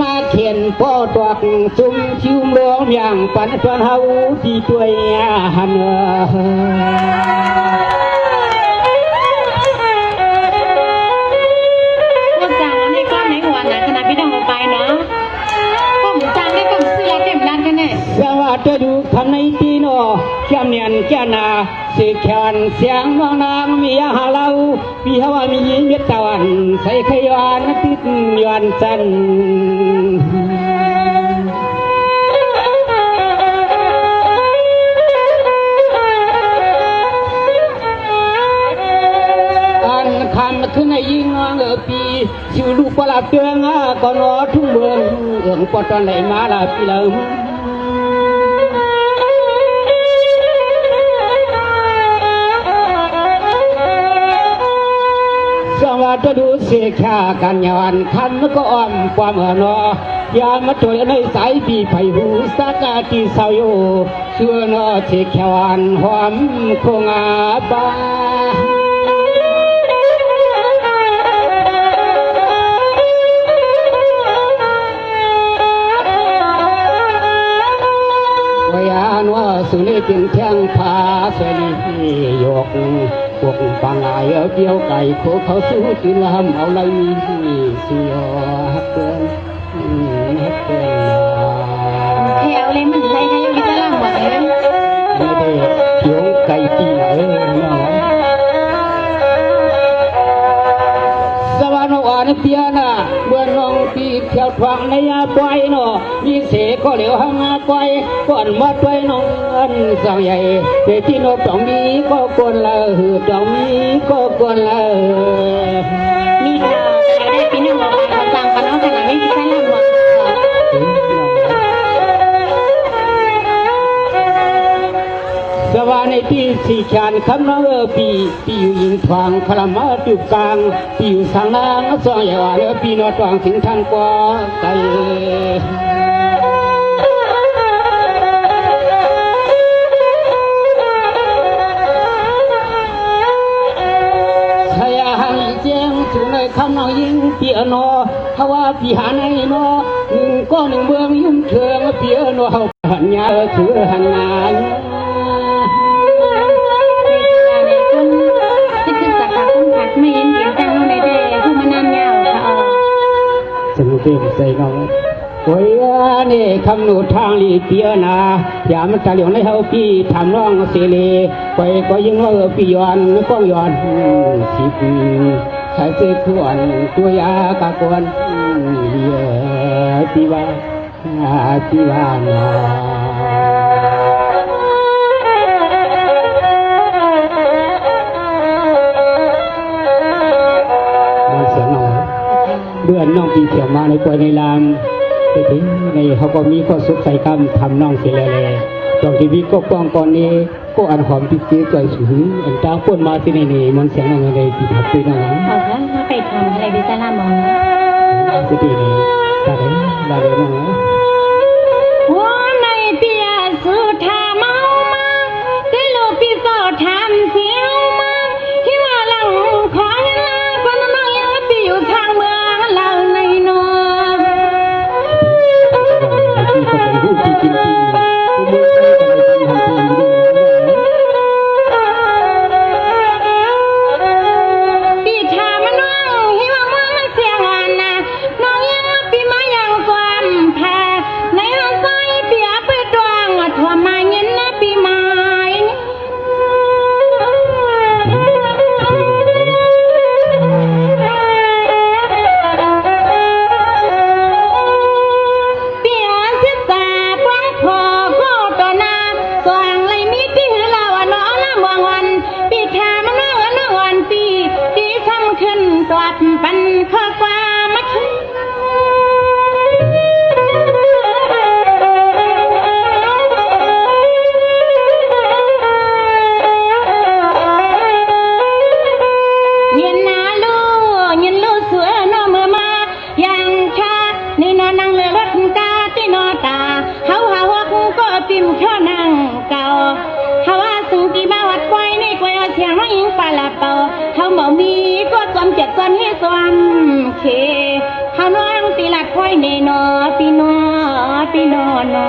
มาเขียนพ่อตอกจุ่มชิวมร้องอย่างปันชวนเฮาที่ตัวหันก็จางในก้อนในหัวนะขณะพี่น้องเอาไปเนาะก็เหมือนจางได้ก็เสียเต็มร้านกันเนี่ยสวัสดีดูทำในตีโนแก้มเนียนแก้นาเสียแขนเสียงน้องนางมีหาเราพี่ฮาวามียิ้มเย็ดตะวันใส่ขยานติดยวนจันคำขึ้นในยิงเงือปีชิวลูกปลาเตืองก่อนอทุ่งเมืองเอื้องปอตอนไหนมาลาปีเลิมสวัสดีดูเสียขากันยานคำก็อ่อมความนอยามาตัวในสายปีไผ่หูสักตีสาวโยเชื่อนอเสียขวานหอมคงอาบายานว่าสุนีจึงแท่งผาเสรียกพวกปังอาเดียวไก่โคเขาสู้ตีลำเอาเลยเสียฮักเกินฮักเกินแถวเลยมันใช่ใครยังมีจะล่างหมดเลยไม่ได้เขียวไก่ตีเนาะสวรรค์อ่อนเพียนะเมื่อน้องปีเที่ยวทวงในยาปล่อยเนาะมีเสก็เหลียวหางปล่อยก่อนมาด้วยน้องอันสาวใหญ่เด็กที่นกต้องมีก็กวนละหืดต้องมีก็กวนละมีค่ะแถวได้ปีนึงบอกเขาจางกันเนาะขนาดไม่มีใครล่างหมดสวรรค์ในปีสี่ชานคำน้องปีอยู่ยิงทวงคลามาจุกกลางปีอยู่สังนางสองใหญ่ว่าปีนอทวงถึงทางกว่าไกลคำน้องยิงเปียโนเขาว่าปีหาในโนหนึ่งก็หนึ่งเมืองยุ่งเชิงเปียโนเขาหันยาถือหันงานที่คือสักการคุ้มขัดไม่เห็นเห็นจังในเดย์ผู้มานานยาวค่ะสนุกเต็มใจน้องโอ้ยนี่คำหนูทางลีเปียนาอย่ามันตะเหลียวในเฮาพี่ทำน้องเสรีไปก็ยังว่าปีย้อนก็ย้อนสิบใช้เสื้อขวนตัวยากากวนเยอะที่ว่านามันเสียน้องเดือนน้องปีเขียวมาในกวยในลามไปถึงในเขาก็มีข้อสุขใส่กรรมทำน้องเสียเลยตอนที่วิก็ป้องก่อนนี้ก็อันหอมติดตีตัวสูงอันจ้าพ่นมาที่นี่มันเสียงอะไรที่ทับไปน้องเอาละถ้าไปทำอะไรบิซาร่ามองที่นี่ได้น้องหัวในเปียสุธาเมามาได้ลูกพี่โซทำเสียวมาที่มาหลังของลาคนน้องยังปีอยู่ทางเมืองเราในนอเขาบอกมีก็จำเจ็ดจำให้จำเคเขาน้องตี ปีลัดค่อยเนนอปีนอปีนอนอ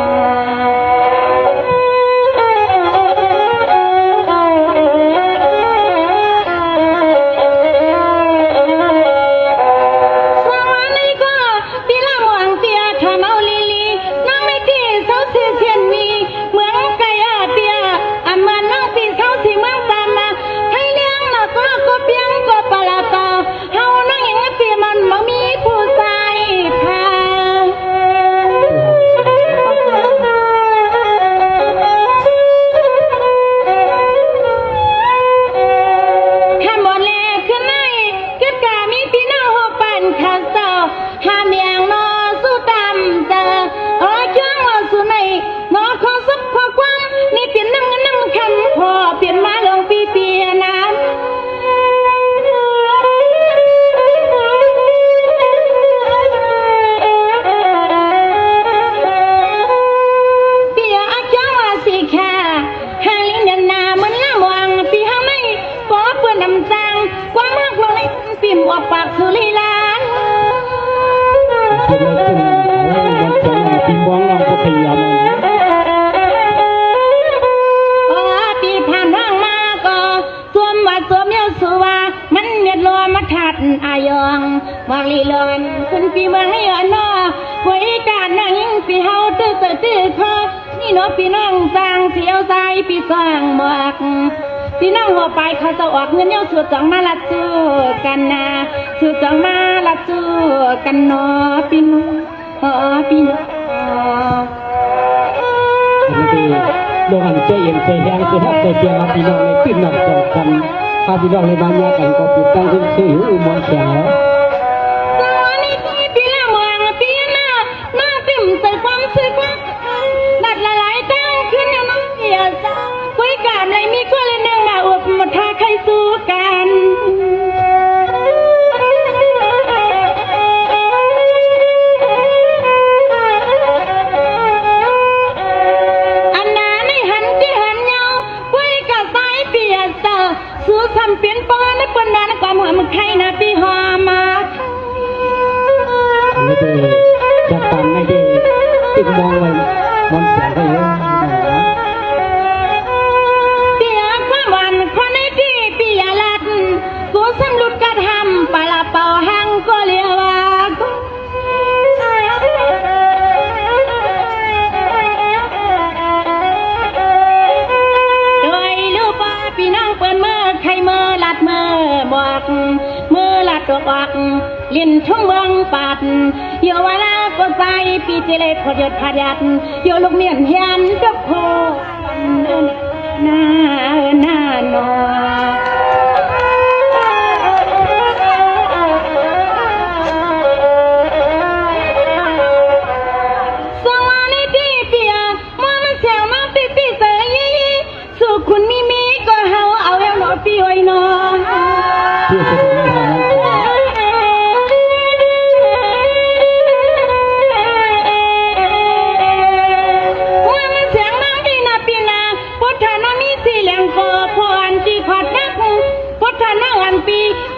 ปากสุริลานปีผ่านทางมาก็สวมว่าสวมเยาสุวามันเน็ดรอมาถัดอายองวางลีลอนคุณปีเมืองให้อ่อนนอไว้การนั่งปีเฮาตื้อตื้อคอนี่เนาะพี่น้องสร้างเสียวใจปีสร้างหมอกพี่น้องหัวไปเขาจะออกเงินเย้าสุดจังมาลัดสู้กันนะสุดจังมาลัดสู้กันเนาะพี่น้องพี่น้องโดนใจเย็นใจแห้งใจฮักใจเสียงพี่น้องในขึ้นหนักสองกันถ้าพี่น้องในบ้านยากันก็ปิดตั้งขึ้นซื้ออุโมงค์เสียงแล้วสวัสดีพี่ละมองพี่น้าติ่มใส่ความสึกนัดละลายตั้งขึ้นน้ำเสียใจคุยกันเลยมีคนเลยนั่งมาอวดมาท้าใครสู้กันสู้ทำเปลี่ยนป้อนปนนานความหัวมึงใครนะพี่หอมาไม่ได้จะตามไม่ได้ติดมองไว้มองเสียงไปเยอะเดี๋ยวความหวานคนในที่ปียลัดกูสำลุดกระทำปลาเป่าหังก็เลียวว่าพี่น้องเปิ้นเมื่อใครเมื่อลัดเมื่อบอกเมื่อลัดดอกลิ้นทุ่งเมืองปัดโยวาลาก็ใจปีเจเลขยศพยัดโยลูกเมียนเฮียนกับโคหน้านอสวัสดีพี่เปียมันเสียวมาปีปีเสยสุคุณมีก็เฮาเอาแล้วหนอปีไว้นอ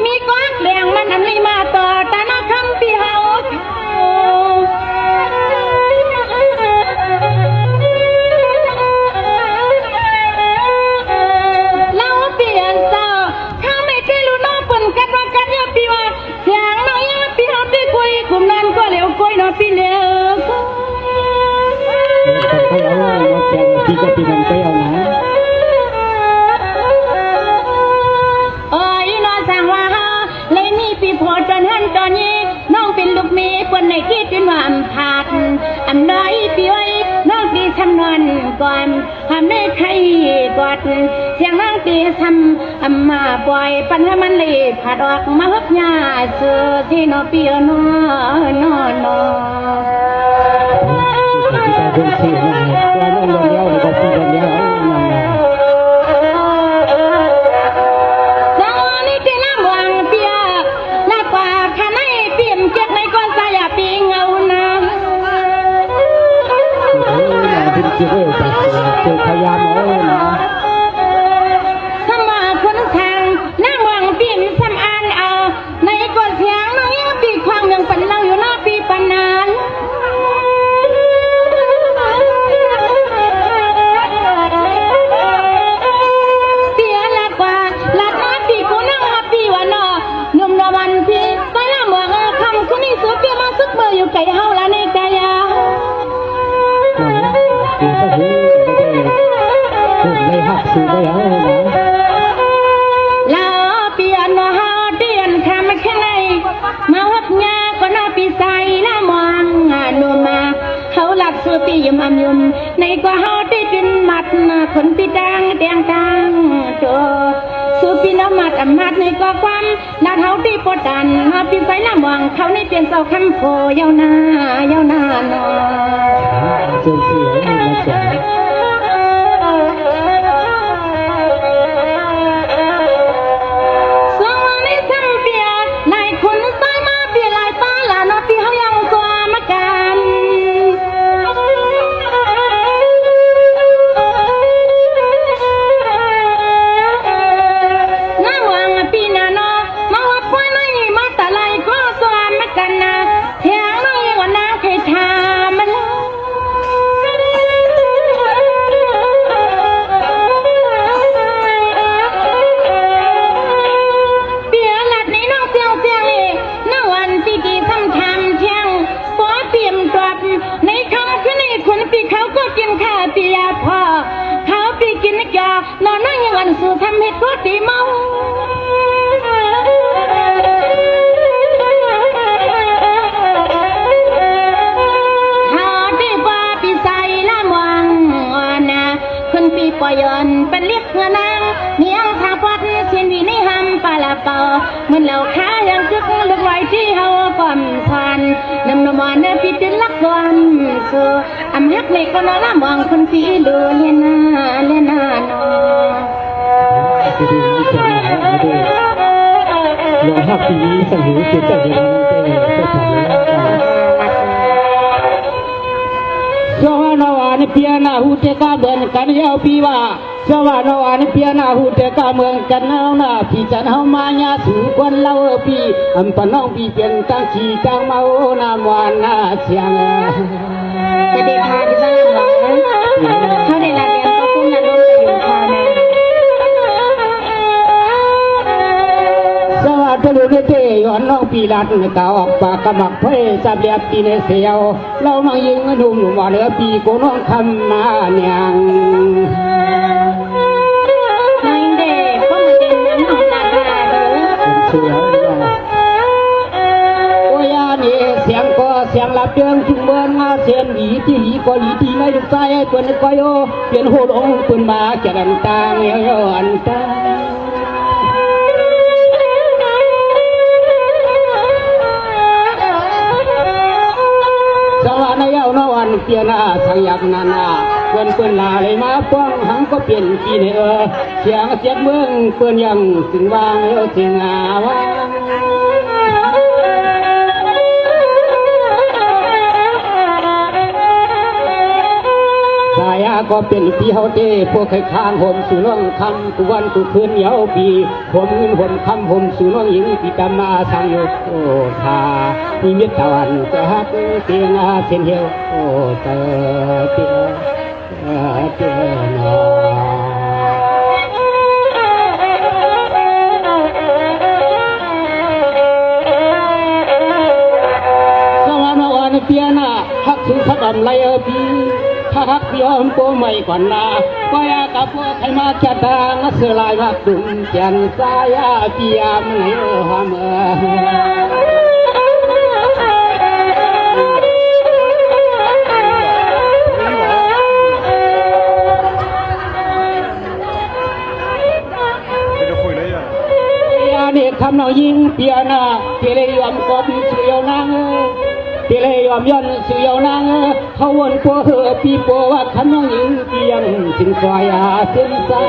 มีก้อนแดงมันอันนี้มาต่อตาหน้าคำปีเฮาเราเปลี่ยนเจ้าข้าไม่เคยรู้น้องปุ่นกันว่ากันยาปีว่าเสียงน้องยาปีเฮาที่คุยกลุ่มนั้นก็เหลวคุยน้องปีเหลวเขาเอาเราแข่งปีก็ปีนั้นไปเอานะเลยนี่ปีพอจนหันตอนนี้น้องเป็นลูกเมียคนในที่เป็นว่าอำพาดอำน้อยปีไว้น้องตีทำนอนก่อนทำได้ใครกอดเสียงน้องตีทำอำมาปล่อยปัญหามันเลยผัดออกมาฮึบยาเสือที่นอปีนอนเป็นสิ่งนั้นว่าน้องเลี้ยวหรือว่าพี่เลี้ยวจะได้จัดจะพยายามเอานะสมาคนทางนั่งวางปีนสำอานเอาในกอดเสียงน้องยังปีความยังเป็นเราอยู่หน้าปีปันน เลยหักสู่ไปเอานะ ลาเปลี่ยนมาหาเดียนคำแค่ไหนมาวัดยาก็น่าปีใส่ละมองโนมาเขาหลักสู่ปียมยุมในกว่าเขาได้เป็นมัดคนปีดังแดงดังโจสู่ปีน้ำมัดมัดในกว่าความลาเขาได้ปวดดันมาปีใส่ละมองเขาในเปลี่ยนเสาคำโพยาวนายาวนานอ เสียงเสียงให้มาเสียง นอนนั่งยังอันสู่ทำให้ตัวตีเมาหาได้ว่าปีใส่ละมวงนะคนปีปอยอนเป็นเล็กเงนางเนียงทาพัดเสียนวีนี่หำปลาละเปาเหมือนเหล่าค้ายังจึกลึกไว้ที่เฮาก่อนพันนำนมอนปีติลักวันสู่อำฮักในก็นอนละมวงคนปีดูเลียนาเลียนาโนจะดูวิจารณ์ไม่ได้ลองหักปีนี้สังหูเกิดจากอย่างนั้นแต่ทำแล้วสวรรค์วานเปียนาหูเตกาเบินกันยาวปีว่าสวรรค์วานเปียนาหูเตกาเมืองกันเอาหน้าพี่จันเฮามายาสู่ควันเล่าปีอันปน้องปีเปลี่ยนตั้งชีตั้งเมาหน้าวานหน้าเสียงจะได้พาที่บ้านหรอเขาได้ละเรียนก็คุ้มละร่วมจะอยู่พอแม่สวัสดีลูกเตยย้อนน้องปีรัดกาออกปากกระมักเพ่สับเลียบปีในเสียวเรามายิงหนุ่มว่าเหลือปีโกน้องคำมาเนี่ยงนายเด็กก็มาเดินน้ำของตาตาดูเสียวโอ้ยนี่เสียงก็เสียงลับเดืองจุงเบินมาเสียงหลีที่หลีก็หลีที่ในลูกใจเปิ้นก็โยเปลี่ยนโหดองเปิ้นมาแก่ดันตางเยอะอันตาสวรรค์ยาวนวันเปลี่ยนทางยักนานาเปิ้นเปิ้นลาเลยมาป้องหังก็เปลี่ยนปีในเสียงเสียงเมืองเปิ้นยังถึงวางถึงวางสายาก็เป็นปีเฮาเต้พวกใครข้างผมสู่น้องคำตุวันตุคืนยาวปีผมเงินผมคำผมสู่น้องหญิงปีตามาสังโยโอทามีเม็ดตะวันจะฮักเตียงเส้นเหี่ยวโอเตเตียเตียนอสวรรค์วันเปียนาฮักสู่พักอำไลปีฮักยอมโปไม่ก่อนนาก็อยากกับพวกใครมาจัดทางเสือลายมาดุมเจียนสายาปียามไหนหามเด็กคำเรายิงเปียนาเกลียมกบเสียวนางเกลียมยันเสียวนางเขาวนปัวปีปัวว่าคำเรายิงเปียงสิงสายาเส้นสา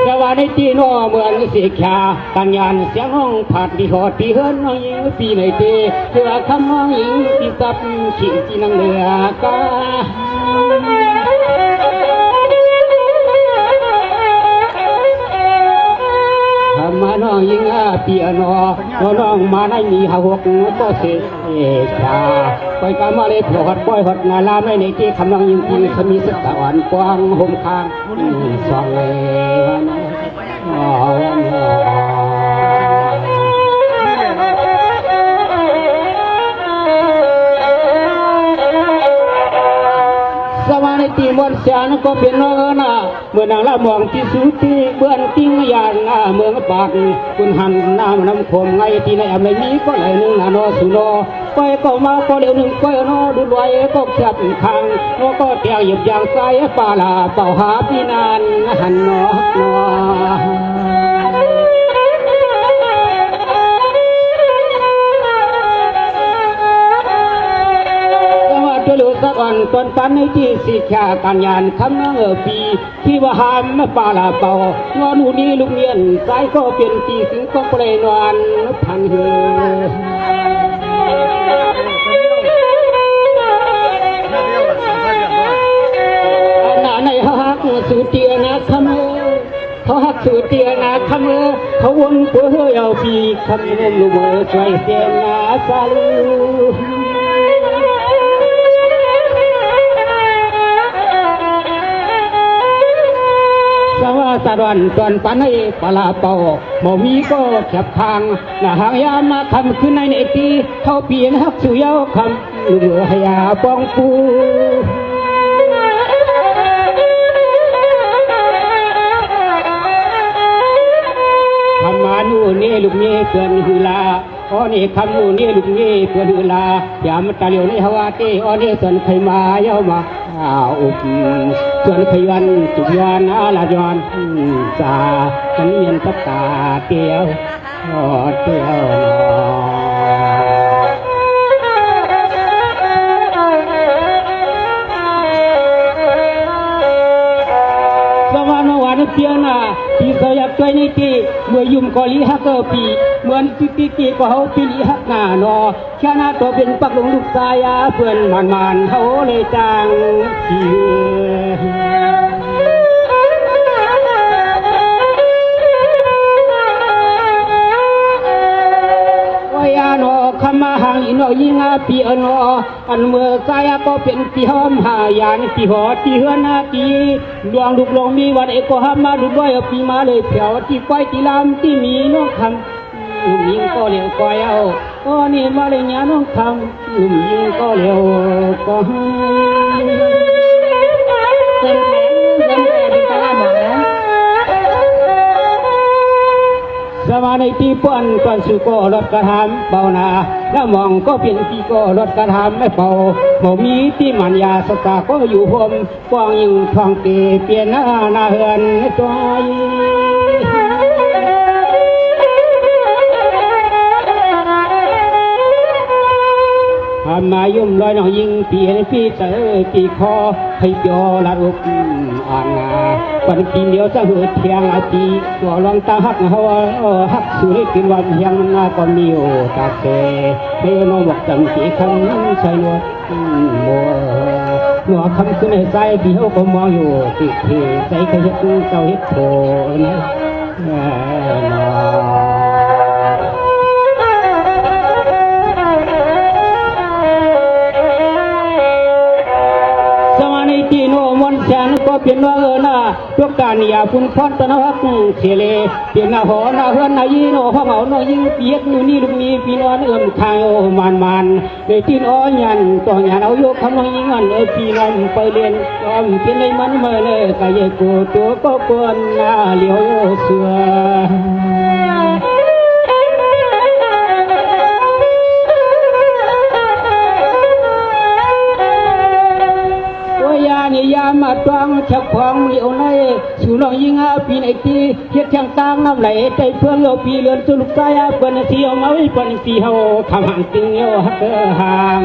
สวัสดีจีโน่เหมือนสีขาตังยานเสียงห้องผัดดีหอดปีเฮิรนน้องยิงปีในเตะเพื่อคำน้องยิงปีสับขิงจีนังเหลือกามาน้องยิงปีนอน้องมาในมีหกก็เสียชาไปกันมาเลยพอดปล่อยหดนาลาไม่ในที่คำน้องยิงปีขมีสักวันกว้างห่มข้างสองเลยวันส ในตีมวนเสียนก็เป็นน้องนาเมื่อนางละมองที่สุตีเบื้องติ้งยานหน้าเมืองปากคุณหันน้ำน้ำคมไงที่ในอเมริก็ไหลหนึ่งนอสุโนก้อยก็มาก็เร็วหนึ่งก้อยนอดูรวยก็แคบทางนอก็เตียงหยิบยางใส่ปลาลาเป่าหาพี่นานหันนอนอสักวันตอนปันในที่สิแค่การยานคำนังปีที่ว่าหามมาปลาลาเป่างอนูนี้ลูกเนียนสายก็เป็นตีสิงก็เปลนวันพันเหือในฮักสุเตียนะคำเขาฮักสุเตียนะคำเขาวนตัวเหี่ยวปีคำนมลูกเอ๋ยใจเสียนาสาลูสว่าสะดอนตอนปันให้ปลาเป่าหมอมีก็แคบทางหน้าหางยามาทำขึ้นในเนตีเขาเปลี่ยนฮักสุเยาคำลูกเอ๋ยหยาปองปูคำมานูนี่ลูกนี่เกินหือลาอ๋อนี่คำนูนี่ลูกนี่เกินหือลาอย่ามาตาเหลียวในฮาวาตีอ๋อนี่ส่วนใครมาเย้ามาอุบส่วนขยันจุยานอาลาจอนจาฉันเมียนตับตาเตียวเตียวสวรรค์วันเตียนาที่สยักใจในตีเมื่อยุ่มกอลีฮักเกอร์ปีเหมือนติตีก็เขาปีลีฮักหน้านอชนะตัวเป็นปักลงลูกสายาเพื่อนมันเขาเลยจางที่คำมาหางอินอยิงอาปีอนออันเมื่อสายก็เป็นที่หอมหายานที่หอที่เฮือนาตีดวงลูกลงมีวันเอกหามาดูด้วยปีมาเลยเผียวที่ก้อยที่ลำที่มีน้องคำลุงยิงก็เลี้ยวก้อยเอาก็นี่มาเลยญาน้องคำลุงยิงก็เลี้ยวก็เส้นแผลเป็นตาหมอสมาในที่ป้อนก่อนสุโกรถกระทำเบานาแล้วมองก็เป็นที่ก็รถกระทำไม่เบาบ่มีที่มันยาสตาก็อยู่พมกว้างยิ่งทองเกเปลี่ยนหน้าเฮือนจอยมายุ่มลอยน้องยิงปีในปีเตอปีคอให้เปียวละอุกอ่านงาปันปีเดียวจะเหือเทียงอาจีตัวลองตาหักเขาหักสุริกินวันเพียงนาก็มีโอตาเสเพื่อนบอกจำสีคำใส่หนวดหัวคำขึ้นในใจที่เขาก็มองอยู่ติดที่ใจเขาเห็ดเจ้าเห็ดโผล่นะที่โนมันแสนก็เป็นว่าน่ะทุกการอย่าพุ่นพอนตนะฮักเสเลเปียนหอนาเฮือนนายีโนห้องเอาโนยิงเปียกนู่นนี่ลูกนี้พี่นอนทางมันในที่อ้อยันต่อยันเอาโยกคำน้องยิงอันพี่นอนไปเรียนเป็นในมันเมื่อเลยกายโกตัวก็กวนนาเลี้ยวเสือยามาตวงชักของเหลียวในสู่ลองยิงอาปีในที่เฮ็ดช่างต่างน้ำไหลใจเพื่อนเราปีเลือนสุลุกใจเปิ้นเสียวมาไว้เปิ้นสีเฮาคำหังตึงเยฮักห่าง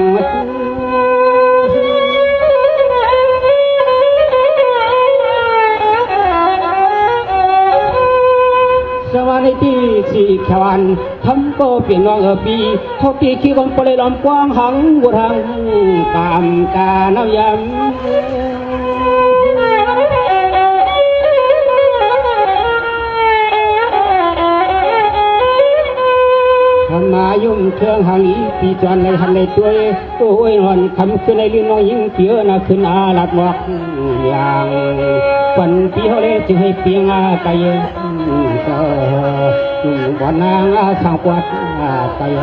สวัสดีที่สี่ขวันทำก็เปลี่ยนน้องปีเขาตีขี้บังปลายลำกว้างหังบุรังตามกาน้ำยำมายุ่มเครื่องหางอีปีจวนในหันในตัวโอ้ยนอนคำขึ้นในลิ้นน้อยยิ่งเปียน่ะขึ้นอาลัดวักอย่างวันปีเขาเลยจึงให้เปียงอาไกยก็วันนางอาสังวัดไกย